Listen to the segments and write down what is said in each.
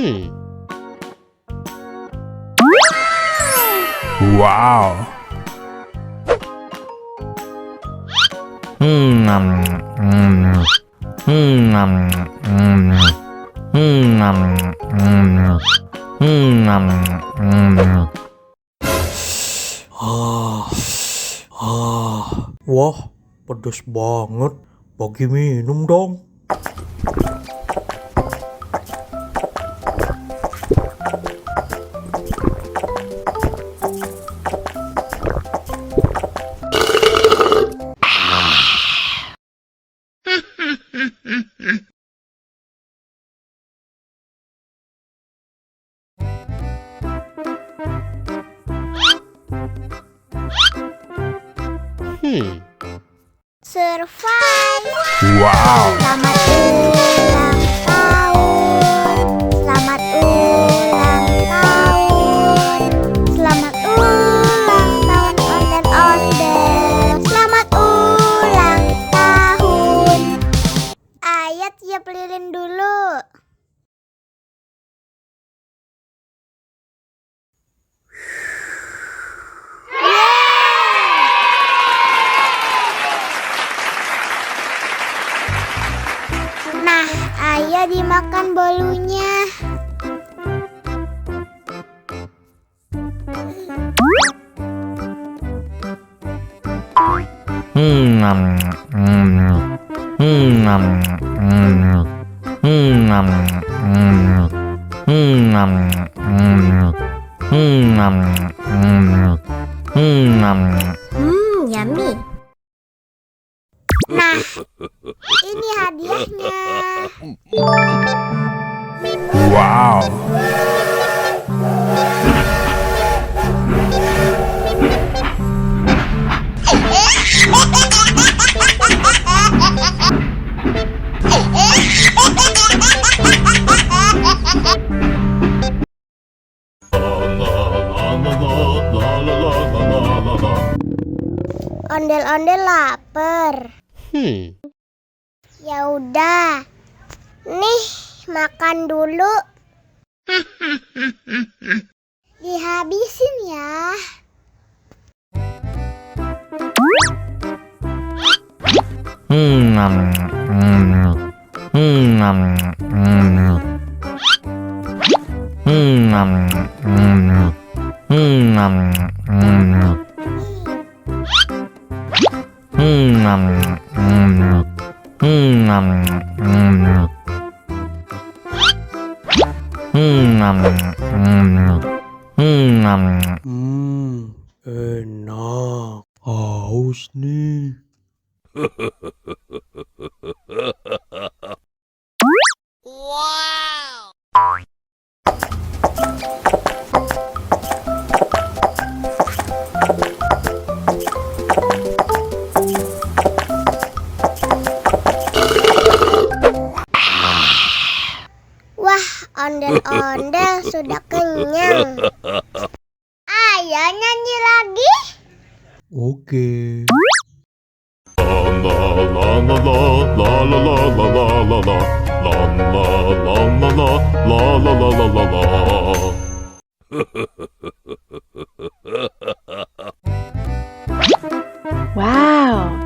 Wow. Wah, pedas banget. Bagi minum dong. Survive. Wow. Selamat ulang tahun. Selamat ulang tahun. Selamat ulang tahun ondel-ondel. Selamat ulang tahun. Ayat tiup lilin dulu. Nah, ayo dimakan bolunya. Yummy. Nah, ini hadiahnya. Wow. Ondel-ondel lapar. Ya udah. Nih, makan dulu. Dihabisin ya. Enak. Haus nih. Wah, ondel-ondel sudah kenyang. Ayo nyanyi lagi. Oke. Wow.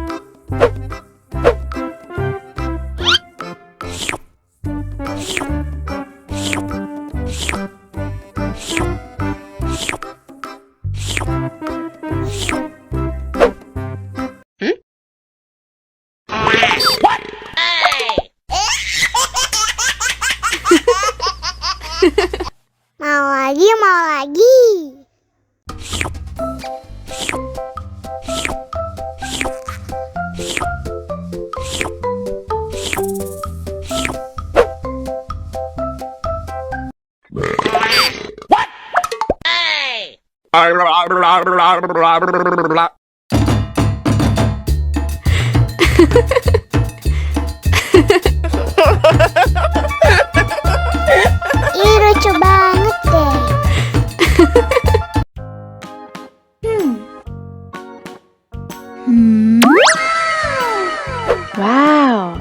Mau lagi, mau lagi. Ih, lucu banget deh. Wow.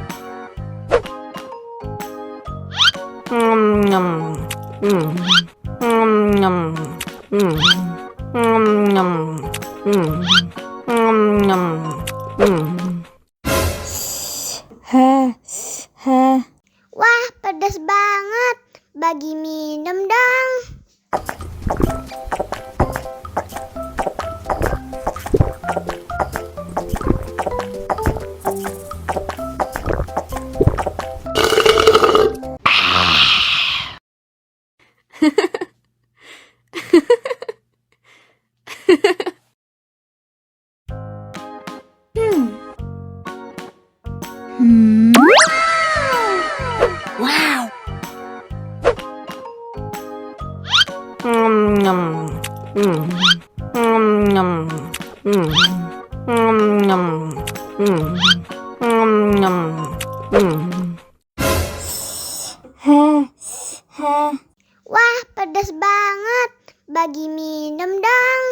Wah, pedas banget. Bagi minum dong. Wah, pedas banget. Bagi minum dong.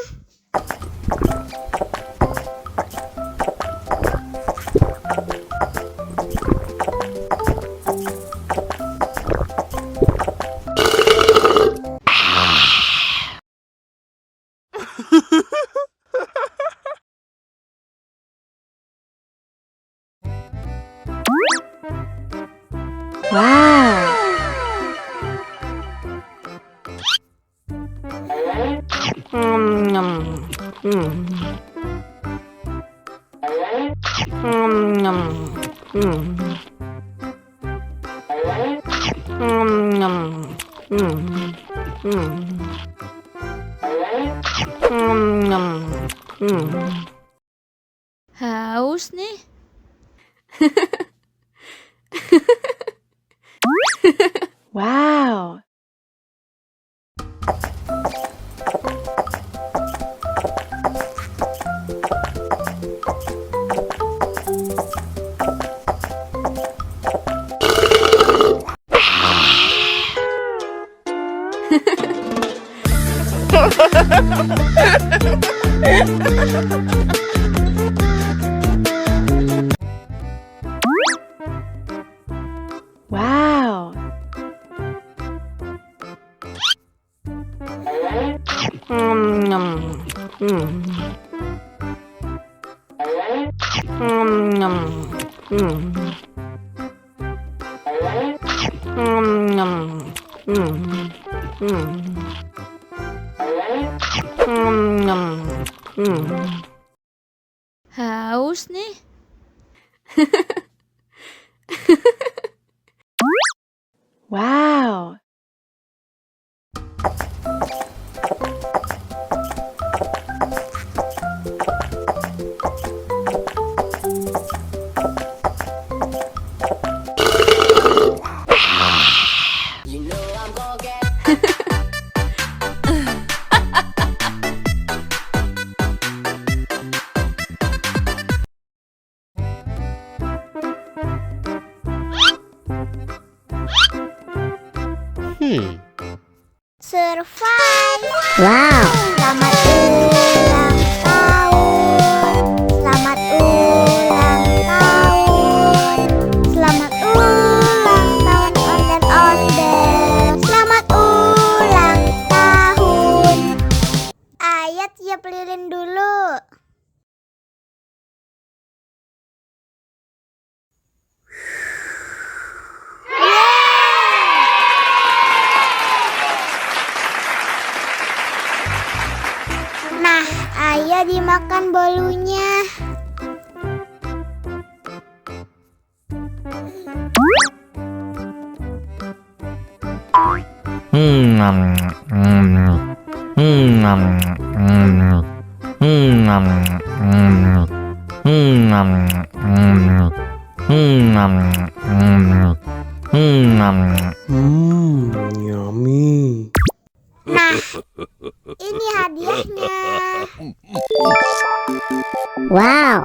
Haus nih. Wow. Wow. Haus nih. Wow. Survive. Wow. Selamat ulang tahun. Selamat ulang tahun. Selamat ulang tahun ondel-ondel. Selamat ulang tahun. Ayat tiup lilin dulu. Nah, ayo dimakan bolunya. Yummy. Nah, ini hadiahnya. Wow.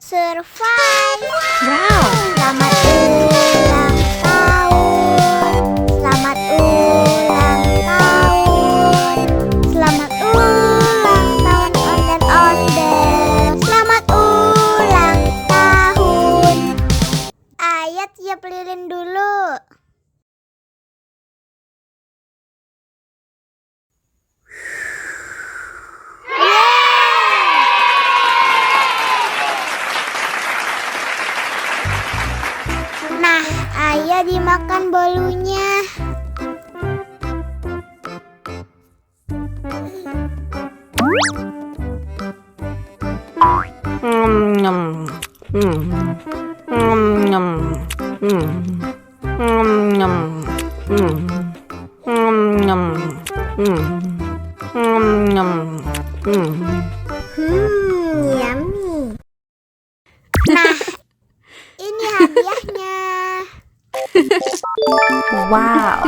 Survive. Wow. Selamat ulang tahun. Selamat ulang tahun. Selamat ulang tahun ondel-ondel. Selamat ulang tahun. Ayat tiup lilin dulu. Nah, ayo dimakan bolunya. Nyam. Nyam. Nyam. Nyam. Yummy. Nah, ini hadiahnya. Wow.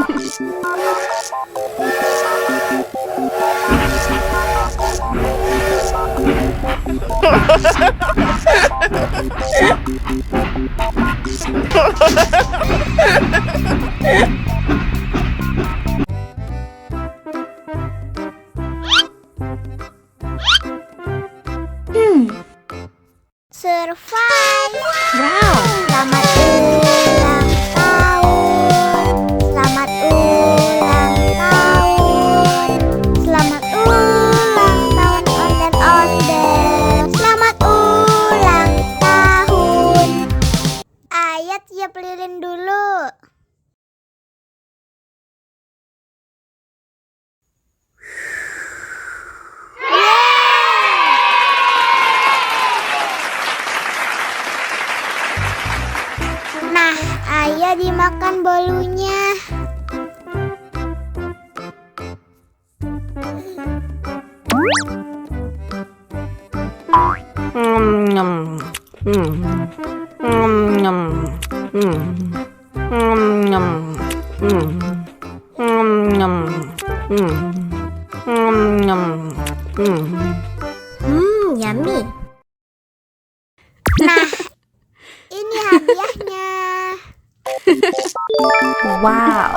Survive. Wow. Selamat ulang tahun. Selamat ulang tahun. Selamat ulang tahun ondel-ondel. Selamat ulang tahun. Ayat tiup lilin dulu. Nah, ayo dimakan bolunya. Nyam. Nyam. Nyam. Yummy. Nah, ini hadiahnya. Wow.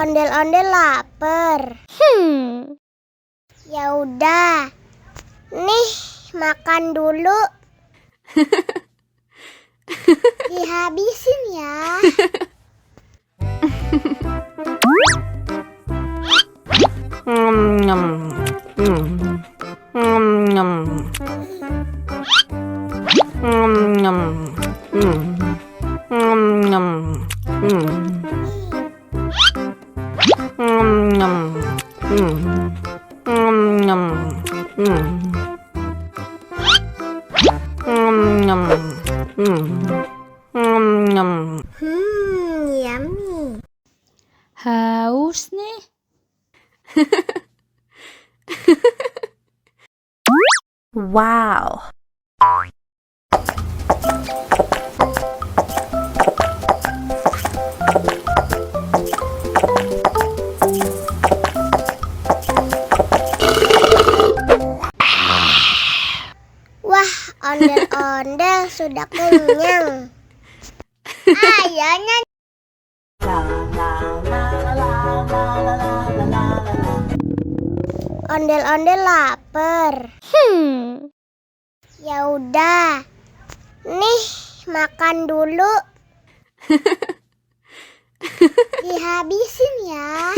Ondel-ondel lapar. Ya udah. Nih, makan dulu. Dihabisin ya. Nyam. Nyam. Nyam. Nyam. Yummy. Haus nih. Wow. Wah, ondel-ondel sudah kenyang. Ayo nyanyi. Ondel-ondel lapar. Ya udah. Nih, makan dulu. Dihabisin ya.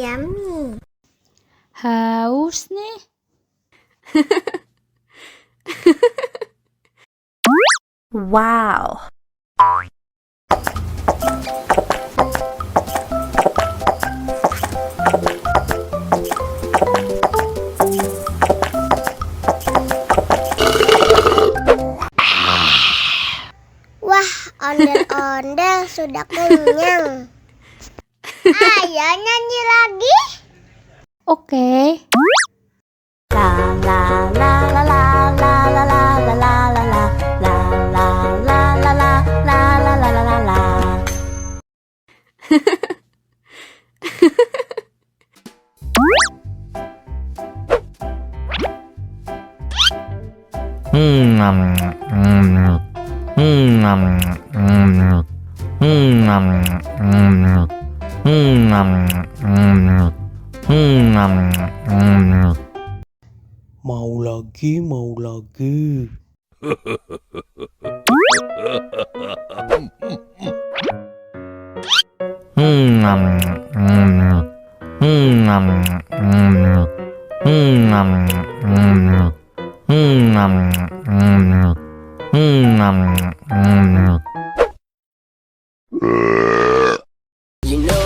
Yummy. Haus nih. Wow. Wah, ondel-ondel sudah kenyang. Ayo nyanyi lagi. Oke. Mau lagi, mau lagi. You know